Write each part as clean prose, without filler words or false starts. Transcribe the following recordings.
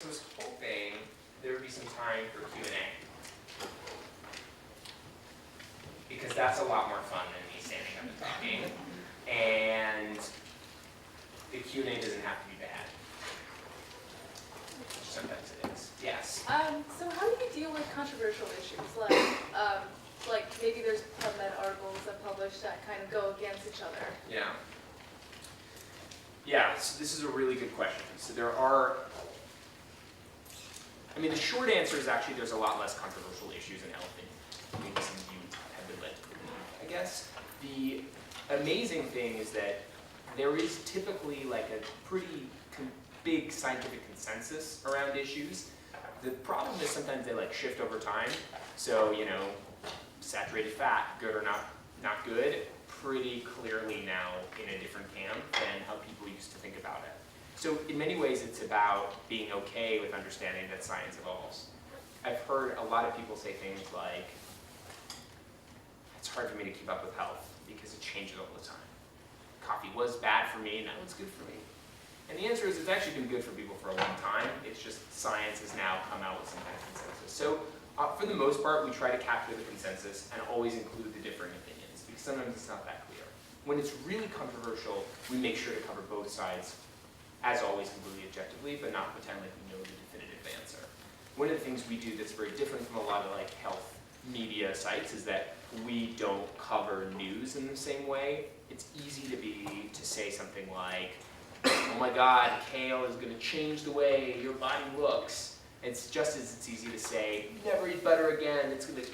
I was hoping there would be some time for Q&A. Because that's a lot more fun than me standing up and talking. And the Q&A doesn't have to be bad. Sometimes it is. Yes? So how do you deal with controversial issues? Like maybe there's PubMed articles that publish that kind of go against each other. Yeah. Yeah, so this is a really good question. So there are, the short answer is actually there's a lot less controversial issues in health than maybe some of you have been led to believe, I guess. The amazing thing is that there is typically like a pretty big scientific consensus around issues. The problem is sometimes they like shift over time. So, saturated fat, good or not good, pretty clearly now in a different camp than how people used to think about it. So in many ways it's about being okay with understanding that science evolves. I've heard a lot of people say things like, it's hard for me to keep up with health because it changes all the time. Coffee was bad for me, now it's good for me. And the answer is it's actually been good for people for a long time. It's just science has now come out with some kind of consensus. So for the most part, we try to capture the consensus and always include the differing opinions because sometimes it's not that clear. When it's really controversial, we make sure to cover both sides, as always, completely objectively, but not pretend like we know the definitive answer. One of the things we do that's very different from a lot of like health media sites is that we don't cover news in the same way. It's easy to say something like, oh my God, kale is going to change the way your body looks. It's just as it's easy to say, never eat butter again. It's going to,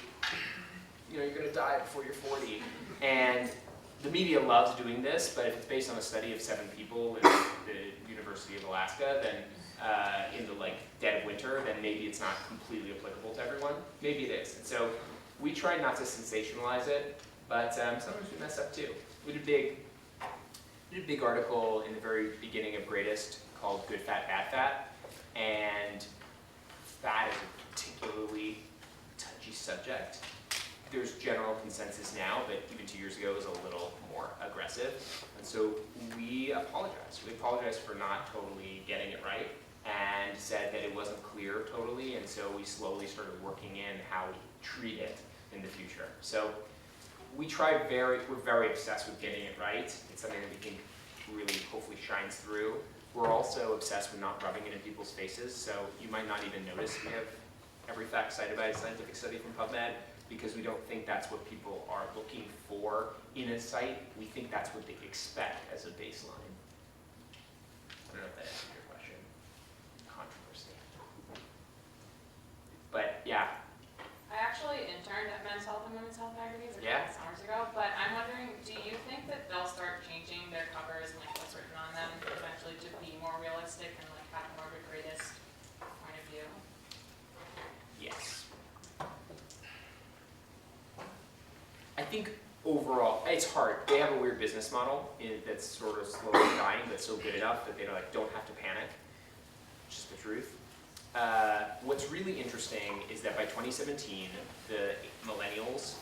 you're going to die before you're 40. And the media loves doing this, but if it's based on a study of 7 people in the University of Alaska, then in the dead of winter, then maybe it's not completely applicable to everyone. Maybe it is. And so we try not to sensationalize it, but sometimes we mess up too. We did a big article in the very beginning of Greatest called Good Fat, Bad Fat, and fat is a particularly touchy subject. There's general consensus now, but even 2 years ago it was a little more aggressive. And so we apologized. We apologized for not totally getting it right and said that it wasn't clear totally, and so we slowly started working in how we treat it in the future. So we're very obsessed with getting it right. It's something that we think really hopefully shines through. We're also obsessed with not rubbing it in people's faces, so you might not even notice we have every fact cited by a scientific study from PubMed, because we don't think that's what people are looking for in a site. We think that's what they expect as a baseline. I don't know if that answers your question. Controversy. But yeah. I actually interned at Men's Health and Women's Health magazines a Yeah. couple summers ago, but I'm wondering, do you think that they'll start changing their covers and what's written on them eventually to be more realistic and have more of a greatest point of view? Yes. I think overall, it's hard. They have a weird business model that's sort of slowly dying, but still good enough that they don't have to panic, which is the truth. What's really interesting is that by 2017, the millennials,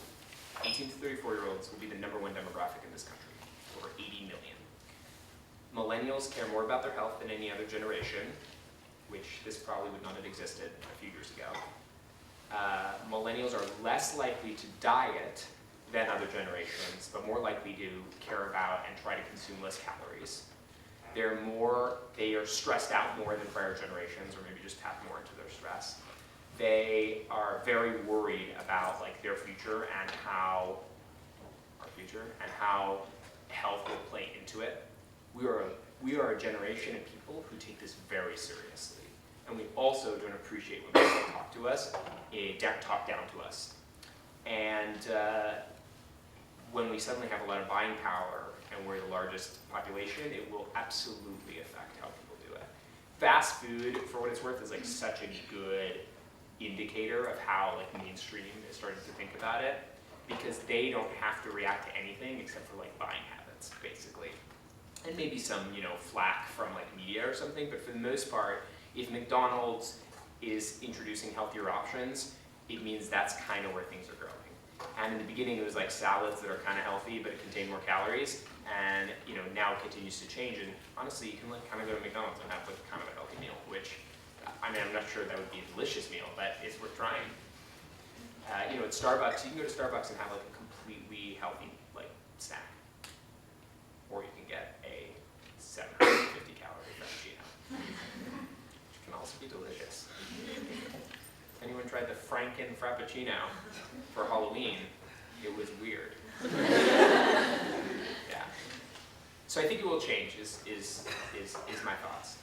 18 to 34-year-olds, will be the #1 demographic in this country, over 80 million. Millennials care more about their health than any other generation, which this probably would not have existed a few years ago. Millennials are less likely to diet than other generations, but more likely to care about and try to consume less calories. They are stressed out more than prior generations, or maybe just tap more into their stress. They are very worried about their future and how health will play into it. We are a generation of people who take this very seriously, and we also don't appreciate when people talk to us, talk down to us. And when we suddenly have a lot of buying power and we're the largest population, it will absolutely affect how people do it. Fast food, for what it's worth, is such a good indicator of how mainstream is starting to think about it, because they don't have to react to anything except for buying habits, basically. And maybe some flack from media or something, but for the most part, if McDonald's is introducing healthier options, it means that's kind of where things are growing. And in the beginning, it was salads that are kind of healthy, but it contain more calories. And now it continues to change. And honestly, you can kind of go to McDonald's and have kind of a healthy meal, which I mean, I'm not sure that would be a delicious meal, but it's worth trying. You know, at Starbucks, you can go to Starbucks and have like a completely healthy like snack, or you can get a 750 calorie frappuccino, which can also be delicious. Anyone tried the Franken Frappuccino for Halloween? It was weird. Yeah. So I think it will change. Is my thoughts.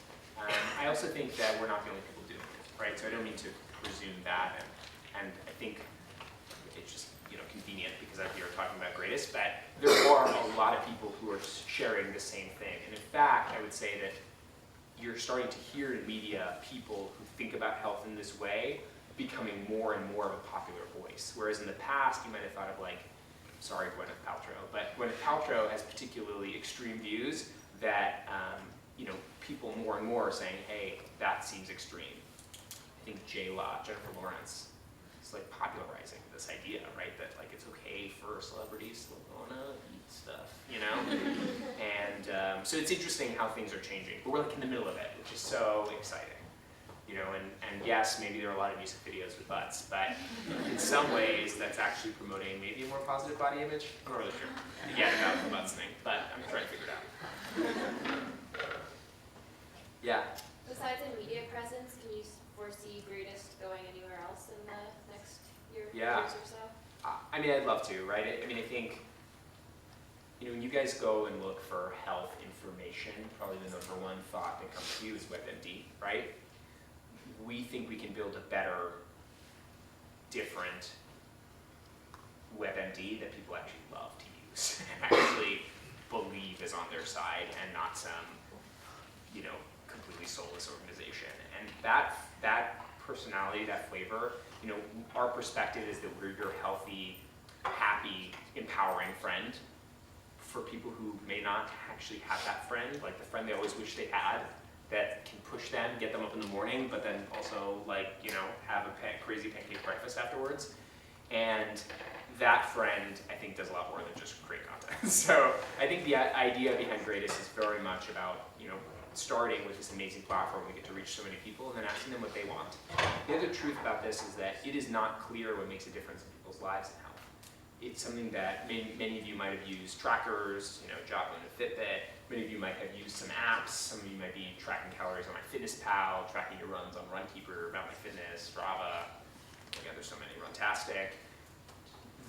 I also think that we're not the only people doing it, right? So I don't mean to presume that, and I think it's just convenient because I'm here talking about greatest, but there are a lot of people who are sharing the same thing. And in fact, I would say that you're starting to hear in media people who think about health in this way becoming more and more of a popular voice. Whereas in the past, you might have thought of like, sorry, Gwyneth Paltrow, but Gwyneth Paltrow has particularly extreme views that people more and more are saying, hey, that seems extreme. I think J-Law, Jennifer Lawrence, is like popularizing this idea, right? That like it's okay for celebrities to wanna eat stuff, And so it's interesting how things are changing, but we're like in the middle of it, which is so exciting. And yes, maybe there are a lot of music videos with butts, but in some ways that's actually promoting maybe a more positive body image. I'm not really sure yet about the butts thing, but I'm trying to figure it out. Yeah. Besides a media presence, can you foresee Greatest going anywhere else in the next years or so? I mean, I'd love to, right? I think, when you guys go and look for health information, probably the number one thought that comes to you is WebMD, right? We think we can build a better, different WebMD that people actually love to use and actually believe is on their side and not some, completely soulless organization. And that personality, that flavor, our perspective is that we're your healthy, happy, empowering friend for people who may not actually have that friend, like the friend they always wish they had, that can push them, get them up in the morning, but then also have a crazy pancake breakfast afterwards. And that friend, I think, does a lot more than just create content. So I think the idea behind Greatest is very much about, starting with this amazing platform, we get to reach so many people, and then asking them what they want. The other truth about this is that it is not clear what makes a difference in people's lives and health. It's something that many of you might have used trackers, Jotman and Fitbit. Many of you might have used some apps. Some of you might be tracking calories on MyFitnessPal, tracking your runs on RunKeeper, About My Fitness, Strava. Again, there's so many, Runtastic.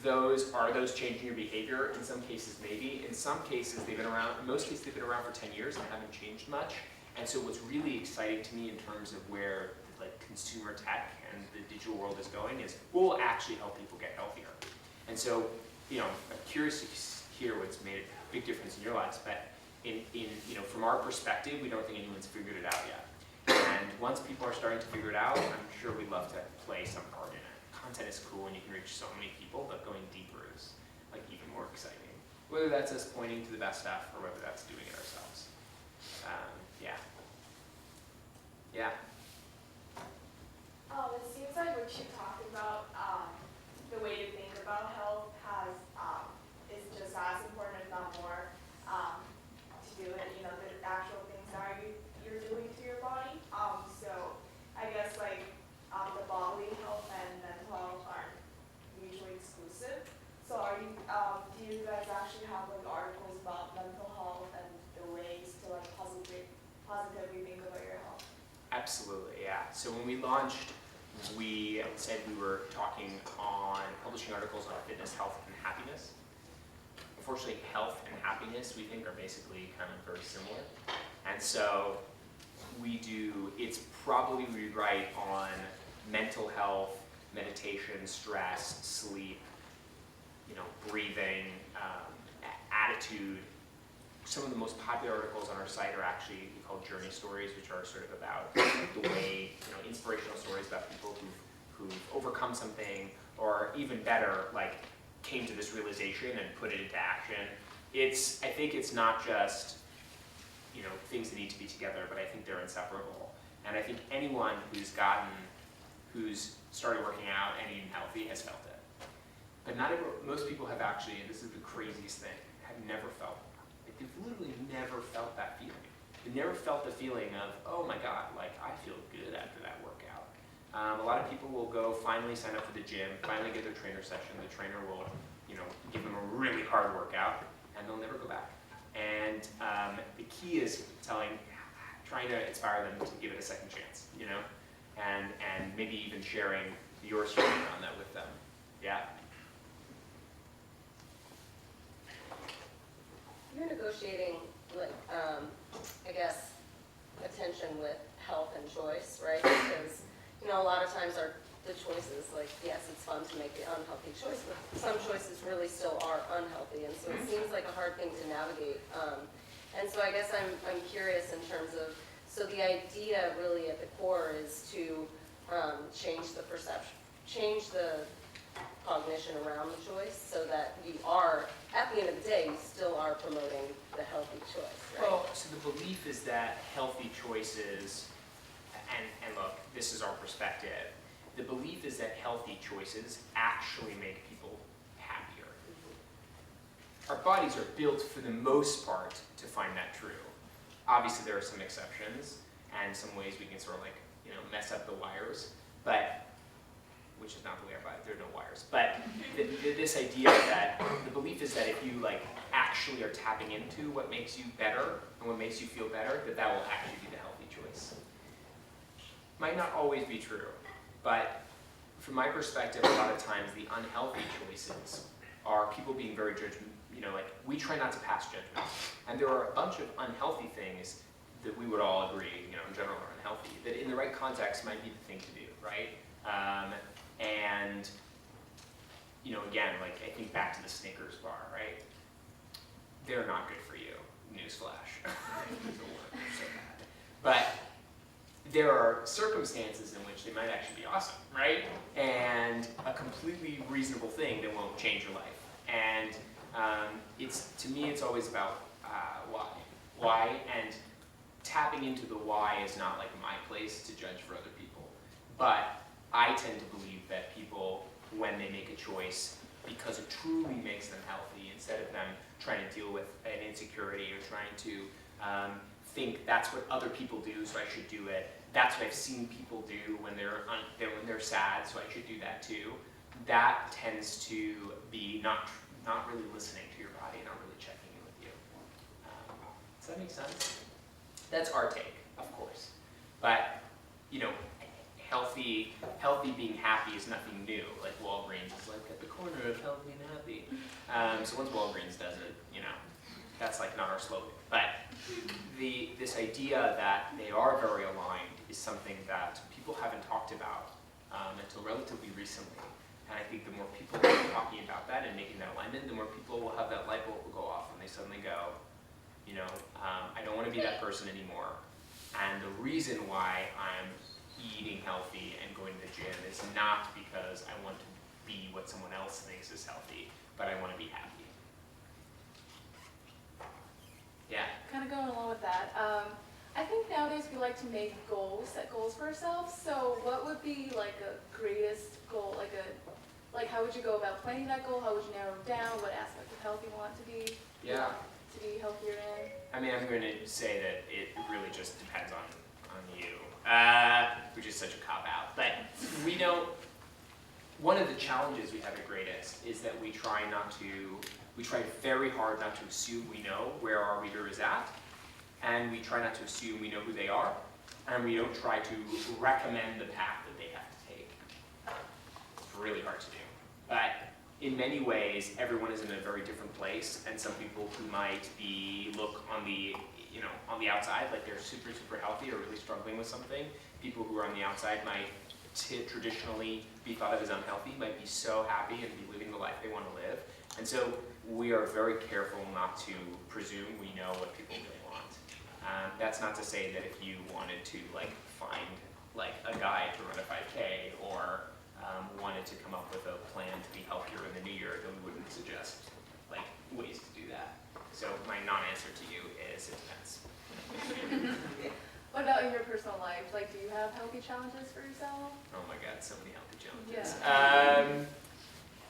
Are those changing your behavior? In some cases, maybe. In some cases, they've been around. In most cases, they've been around for 10 years and haven't changed much. And so, what's really exciting to me in terms of where consumer tech and the digital world is going is we'll actually help people get healthier. And so, I'm curious to hear what's made a big difference in your lives. But from our perspective, we don't think anyone's figured it out yet. And once people are starting to figure it out, I'm sure we'd love to play some part in it. Content is cool and you can reach so many people, but going deeper is even more exciting. Whether that's us pointing to the best stuff or whether that's doing it ourselves. Yeah. It seems like what you talked about, the way to think about health is just as important, if not more, to do it. The actual things that you're doing to your body. So I guess the bodily health and mental health aren't mutually exclusive. So do you guys actually have articles about mental health and the ways to positively think about your health? Absolutely, yeah. So when we launched, we said we were publishing articles on fitness, health, and happiness. Unfortunately, health and happiness, we think, are basically kind of very similar. And so we write on mental health, meditation, stress, sleep, breathing, attitude. Some of the most popular articles on our site are actually called journey stories, which are sort of about the way, inspirational stories about people who've overcome something, or even better, came to this realization and put it into action. I think it's not just, things that need to be together, but I think they're inseparable. And I think anyone who's started working out and eating healthy has felt it. But most people have actually, and this is the craziest thing, have never felt it. They've literally never felt that feeling. but never felt the feeling of, oh my God, like I feel good after that workout. A lot of people will go finally sign up for the gym, finally get their trainer session. The trainer will, give them a really hard workout, and they'll never go back. And the key is trying to inspire them to give it a second chance, and maybe even sharing your story around that with them. Yeah. You're negotiating, like, I guess, attention with health and choice, right? Because, a lot of times the choices, like, yes, it's fun to make the unhealthy choice, but some choices really still are unhealthy, and so it seems like a hard thing to navigate. And so I guess I'm curious in terms of, so the idea really at the core is to change the perception, change the cognition around the choice so that you are, at the end of the day, you still are promoting the healthy choice, right? Well, so the belief is that healthy choices, and look, this is our perspective, the belief is that healthy choices actually make people happier. Our bodies are built for the most part to find that true. Obviously there are some exceptions and some ways we can sort of mess up the wires, but which is not the way our body, there are no wires. But this idea that the belief is that if you actually are tapping into what makes you better and what makes you feel better, that will actually be the healthy choice. Might not always be true, but from my perspective, a lot of times the unhealthy choices are people being very judgmental. We try not to pass judgment. And there are a bunch of unhealthy things that we would all agree, in general are unhealthy, that in the right context might be the thing to do, right? And, again, I think back to the Snickers bar, right? They're not good for you, newsflash. They're so bad. But there are circumstances in which they might actually be awesome, right? And a completely reasonable thing that won't change your life. And to me, it's always about why. Why, and tapping into the why is not my place to judge for other people. But I tend to believe that people, when they make a choice, because it truly makes them healthy, instead of them trying to deal with an insecurity or trying to think that's what other people do, so I should do it. That's what I've seen people do when they're sad, so I should do that too. That tends to be not really listening to your body, not really checking in with you. Does that make sense? That's our take, of course. But, healthy being happy is nothing new. Walgreens is at the corner of healthy and happy. So once Walgreens does it, that's not our slogan. But this idea that they are very aligned is something that people haven't talked about until relatively recently. And I think the more people are talking about that and making that alignment, the more people will have that light bulb will go off and they suddenly go, I don't want to be that person anymore. And the reason why I'm eating healthy and going to the gym is not because I want to be what someone else thinks is healthy, but I want to be happy. Yeah. Kind of going along with that, I think nowadays we like to make set goals for ourselves. So what would be a greatest goal, how would you go about planning that goal? How would you narrow it down? What aspect of health you want to be? Yeah. To be healthier in? I mean, I'm going to say that it really just depends on you, which is such a cop-out. But one of the challenges we have at Greatest is that we try very hard not to assume we know where our reader is at, and we try not to assume we know who they are, and we don't try to recommend the path that they have to take. It's really hard to do. But in many ways, everyone is in a very different place, and some people who might look on the outside like they're super, super healthy or really struggling with something, people who are on the outside might traditionally be thought of as unhealthy, might be so happy and be living the life they want to live. And so we are very careful not to presume we know what people really want. That's not to say that if you wanted to find a guide to run a 5K or wanted to come up with a plan to be healthier in the new year, then we wouldn't suggest ways to do that. So my non-answer to you is it depends. What about in your personal life? Do you have healthy challenges for yourself? Oh my God, so many healthy challenges. Yeah.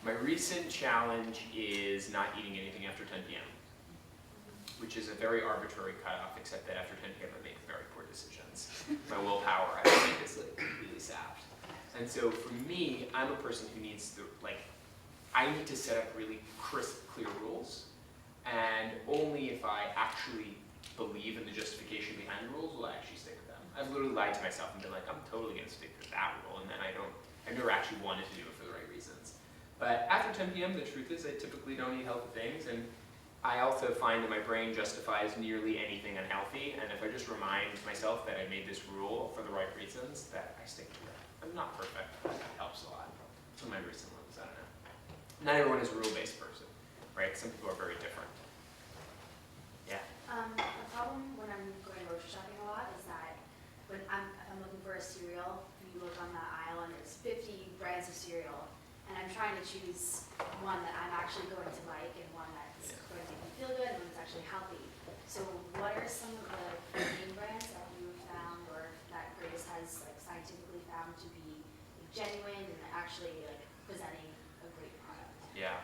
My recent challenge is not eating anything after 10 p.m. which is a very arbitrary cutoff, except that after 10 p.m. I make very poor decisions. My willpower, I think, is like completely sapped. And so for me, I'm a person who needs to, like, I need to set up really crisp, clear rules, and only if I actually believe in the justification behind the rules will I actually stick to them. I've literally lied to myself and been like, I'm totally gonna stick to that rule, and then I've never actually wanted to do it for the right reasons. But after 10 p.m., the truth is I typically don't eat healthy things, and I also find that my brain justifies nearly anything unhealthy, and if I just remind myself that I made this rule for the right reasons, that I stick to it. I'm not perfect, but that helps a lot. Some of my recent ones, I don't know. Not everyone is a rule-based person, right? Some people are very different. Yeah. The problem when I'm going grocery shopping a lot is that when if I'm looking for a cereal, you look on the aisle and there's 50 brands of cereal, and I'm trying to choose one that I'm actually going to like and one that's going to make me feel good and one that's actually healthy. So what are some of the name brands that you found or that Greatest has like scientifically found to be genuine and actually like presenting a great product? Yeah.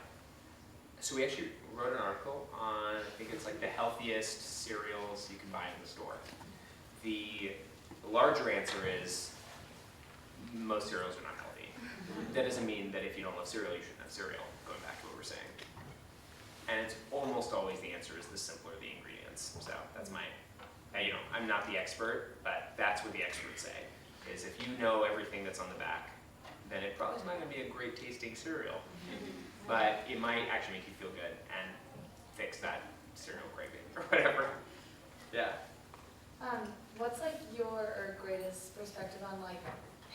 So we actually wrote an article on, I think it's like the healthiest cereals you can buy in the store. The larger answer is most cereals are not healthy. That doesn't mean that if you don't love cereal, you shouldn't have cereal, going back to what we're saying. And it's almost always the answer is the simpler the ingredients. So that's my, I'm not the expert, but that's what the experts say, is if you know everything that's on the back, then it probably is not going to be a great tasting cereal. But it might actually make you feel good and fix that cereal craving or whatever. Yeah. What's like your greatest perspective on like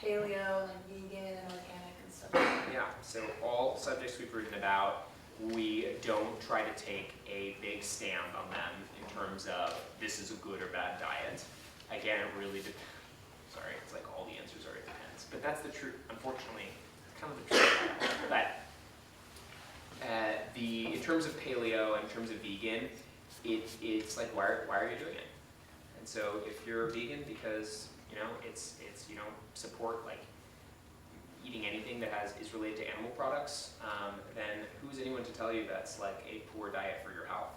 paleo and like vegan and organic and stuff? Yeah, so all subjects we've written about, we don't try to take a big stand on them in terms of this is a good or bad diet. Again, it really depends. Sorry, it's like all the answers are it depends. But that's the truth, unfortunately, kind of the truth. But in terms of paleo, in terms of vegan, it's like, why are you doing it? And so if you're vegan because, it's you don't support like eating anything that is related to animal products, then who's anyone to tell you that's like a poor diet for your health?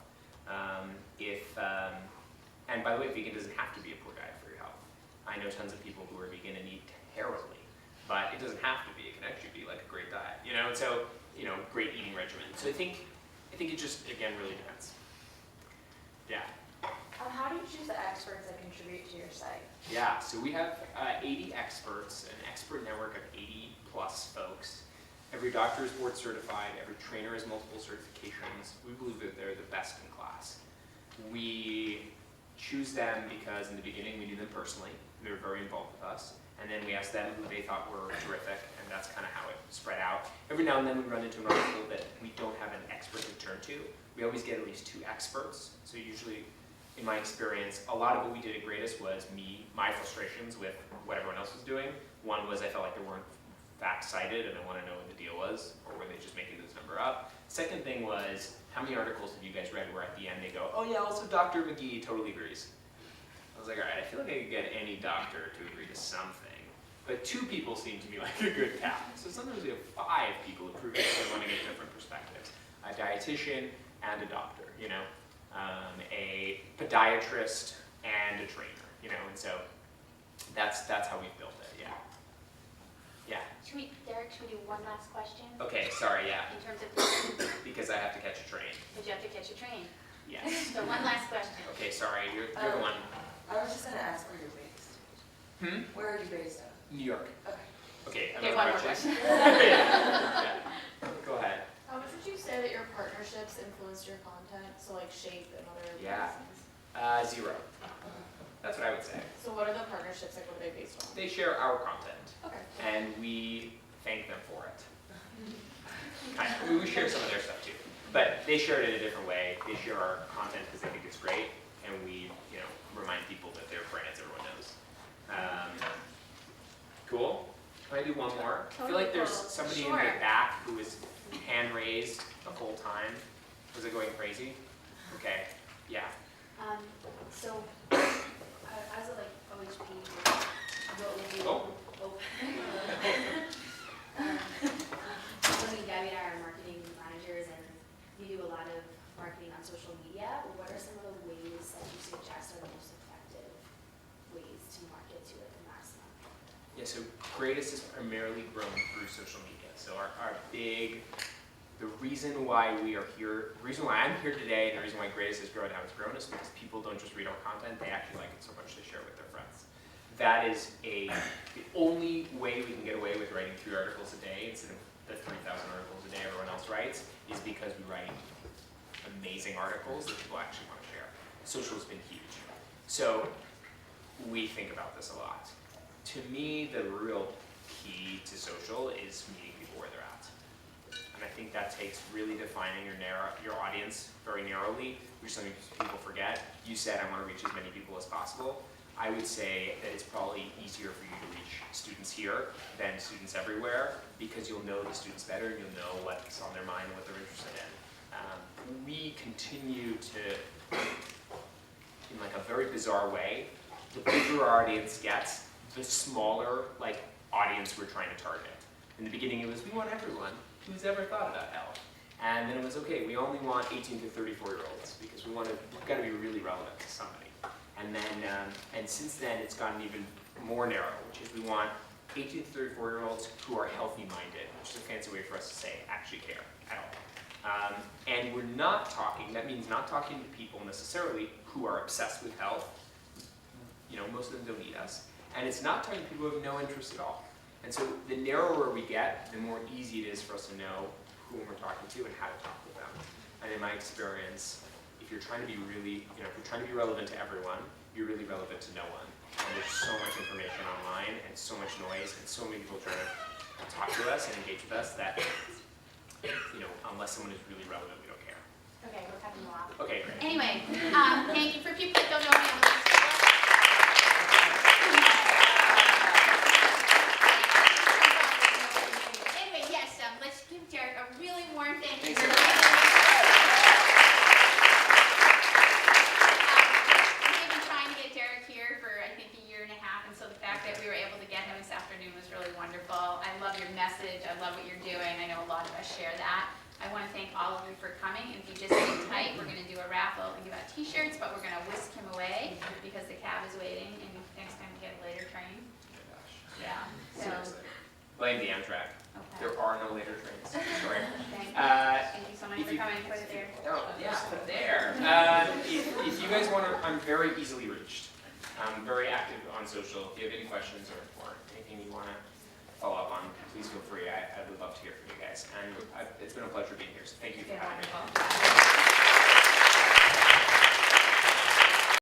And by the way, vegan doesn't have to be a poor diet for your health. I know tons of people who are vegan and eat terribly, but it doesn't have to be. It can actually be like a great diet, and so, great eating regimen. So I think it just, again, really depends. Yeah. How do you choose the experts that contribute to your site? Yeah, so we have 80 experts, an expert network of 80 plus folks. Every doctor is board certified, every trainer has multiple certifications. We believe that they're the best in class. We choose them because in the beginning we knew them personally, they were very involved with us, and then we asked them who they thought were terrific, and that's kind of how it spread out. Every now and then we run into an article that we don't have an expert to turn to. We always get at least 2 experts, so usually, in my experience, a lot of what we did at Greatest was my frustrations with what everyone else was doing. One was I felt like there weren't facts cited and I want to know what the deal was, or were they just making this number up? Second thing was, how many articles have you guys read where at the end they go, oh yeah, also Dr. McGee totally agrees. I was like, all right, I feel like I could get any doctor to agree to something. But 2 people seem to be like a good cap. So sometimes we have 5 people approving it, so they want to get different perspectives. A dietitian and a doctor, a podiatrist and a trainer, and so that's how we've built it, yeah. Yeah. Derek, should we do one last question? Okay, sorry, yeah, In terms of, because I have to catch a train. did you have to catch a train? Yes. So one last question. Okay, sorry, you're the one. I was just gonna ask where you're based. Where are you based at? New York. Okay, Okay, one more question. Yeah. Go ahead. How much would you say that your partnerships influenced your content? So like Shape and other Yeah. things? 0. That's what I would say. So what are the partnerships, like what are they based on? They share our content, Okay. and we thank them for it. We share some of their stuff too, but they share it in a different way. They share our content because they think it's great, and we, remind people that they're brands everyone knows. Cool. Can I do one more? I feel like there's somebody in the back who is hand raised the whole time. Was it going crazy? Okay. Yeah. So, as a OHP, what would you? Oh. When Gabby and I are marketing managers and we do a lot of marketing on social media, what are some of the Greatest has primarily grown through social media. So the reason why we are here, the reason why I'm here today, and the reason why Greatest has grown how it's grown is because people don't just read our content, they actually like it so much they share it with their friends. That is the only way we can get away with writing 3 articles a day instead of the 3,000 articles a day everyone else writes, is because we write amazing articles that people actually want to share. Social has been huge. So we think about this a lot. To me, the real key to social is meeting people where they're at. And I think that takes really defining your audience very narrowly, which is something people forget. You said, I want to reach as many people as possible. I would say that it's probably easier for you to reach students here than students everywhere, because you'll know the students better and you'll know what's on their mind and what they're interested in. We continue to, in like a very bizarre way, the bigger our audience gets, the smaller audience we're trying to target. In the beginning it was, we want everyone who's ever thought about health. And then it was, okay, we only want 18 to 34-year-olds because we've got to be really relevant to somebody. And then, and since then it's gotten even more narrow, which is we want 18 to 34-year-olds who are healthy-minded, which is a fancy way for us to say actually care at all. And we're not talking, that means not talking to people necessarily who are obsessed with health. You know, most of them don't need us. And it's not talking to people who have no interest at all. And so the narrower we get, the more easy it is for us to know whom we're talking to and how to talk with them. And in my experience, if you're trying to be really, if you're trying to be relevant to everyone, you're really relevant to no one. And there's so much information online and so much noise and so many people trying to talk to us and engage with us that, unless someone is really relevant, we don't care. Okay, we're cutting you off. Okay, great. Anyway, thank you. For people that don't know me, I'm Anyway, yes, let's give Derek a really warm thank you. Thanks, We've been trying to get Derek here for, I think, a year and a half, and so the fact that we were able to get him this afternoon was really wonderful. I love your message. I love what you're doing. I know a lot of us share that. I want to thank all of you for coming. If you just sit tight, we're going to do a raffle and give out t-shirts, but we're going to whisk him away because the cab is waiting, and next time we get a later train. Oh my gosh. Yeah. So, Seriously. Blame the Amtrak. okay. There are no later trains. Sorry. Thank you. Thank you so much if for you- coming. Put it there. Oh, yeah, put it there. If you guys want to, I'm very easily reached. I'm very active on social. If you have any questions or anything you want to follow up on, please feel free. I would love to hear from you guys. And it's been a pleasure being here, so thank you for You're having me. wonderful.